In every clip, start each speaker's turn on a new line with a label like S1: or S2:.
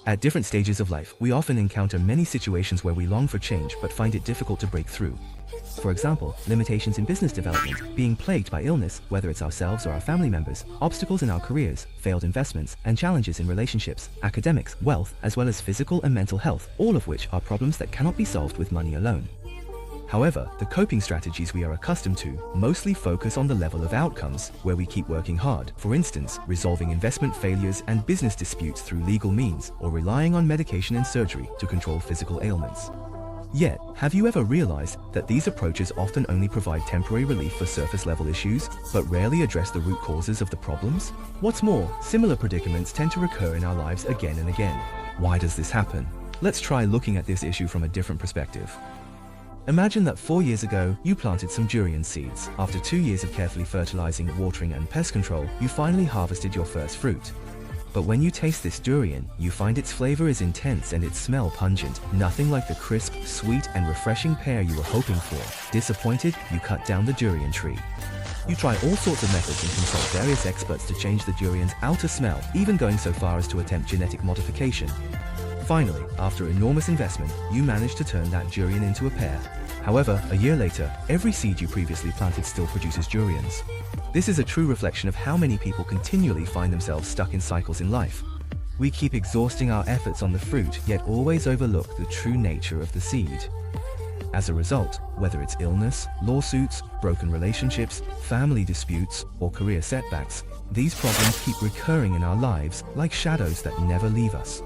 S1: At different stages of life, we often encounter many situations where we long for change but find it difficult to break through. For example, limitations in business development, being plagued by illness, whether it's ourselves or our family members, obstacles in our careers, failed investments, and challenges in relationships, academics, wealth, as well as physical and mental health, all of which are problems that cannot be solved with money alone. However, the coping strategies we are accustomed to mostly focus on the level of outcomes, where we keep working hard, for instance, resolving investment failures and business disputes through legal means, or relying on medication and surgery to control physical ailments. Yet, have you ever realized that these approaches often only provide temporary relief for surface-level issues, but rarely address the root causes of the problems? What's more, similar predicaments tend to recur in our lives again and again. Why does this happen? Let's try looking at this issue from a different perspective. Imagine that 4 years ago, you planted some durian seeds. After 2 years of carefully fertilizing, watering, and pest control, you finally harvested your first fruit. But when you taste this durian, you find its flavor is intense and its smell pungent, nothing like the crisp, sweet, and refreshing pear you were hoping for. Disappointed, you cut down the durian tree. You try all sorts of methods and consult various experts to change the durian's outer smell, even going so far as to attempt genetic modification. Finally, after enormous investment, you manage to turn that durian into a pear. However, a year later, every seed you previously planted still produces durians. This is a true reflection of how many people continually find themselves stuck in cycles in life. We keep exhausting our efforts on the fruit, yet always overlook the true nature of the seed. As a result, whether it's illness, lawsuits, broken relationships, family disputes, or career setbacks, these problems keep recurring in our lives like shadows that never leave us.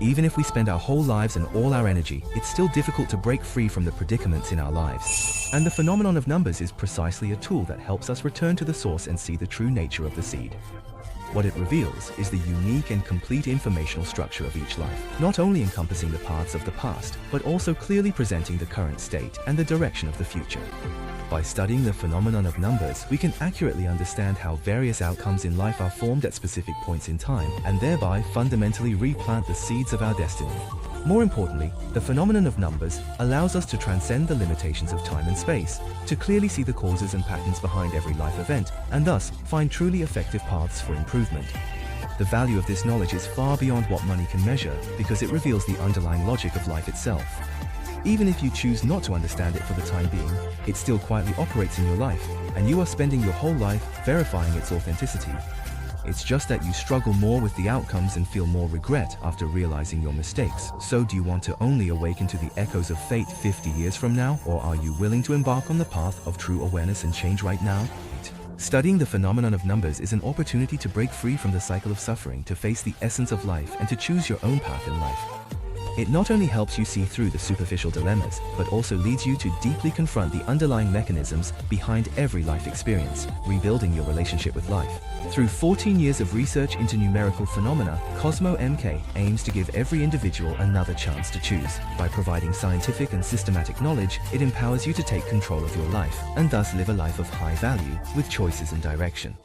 S1: Even if we spend our whole lives and all our energy, it's still difficult to break free from the predicaments in our lives. And the phenomenon of numbers is precisely a tool that helps us return to the source and see the true nature of the seed. What it reveals is the unique and complete informational structure of each life, not only encompassing the paths of the past, but also clearly presenting the current state and the direction of the future. By studying the phenomenon of numbers, we can accurately understand how various outcomes in life are formed at specific points in time, and thereby fundamentally replant the seeds of our destiny. More importantly, the phenomenon of numbers allows us to transcend the limitations of time and space, to clearly see the causes and patterns behind every life event, and thus find truly effective paths for improvement. The value of this knowledge is far beyond what money can measure, because it reveals the underlying logic of life itself. Even if you choose not to understand it for the time being, it still quietly operates in your life, and you are spending your whole life verifying its authenticity. It's just that you struggle more with the outcomes and feel more regret after realizing your mistakes. So do you want to only awaken to the echoes of fate 50 years from now, or are you willing to embark on the path of true awareness and change right now? Studying the phenomenon of numbers is an opportunity to break free from the cycle of suffering, to face the essence of life, and to choose your own path in life. It not only helps you see through the superficial dilemmas, but also leads you to deeply confront the underlying mechanisms behind every life experience, rebuilding your relationship with life. Through 14 years of research into numerical phenomena, Cosmo MK aims to give every individual another chance to choose. By providing scientific and systematic knowledge, it empowers you to take control of your life, and thus live a life of high value, with choices and direction.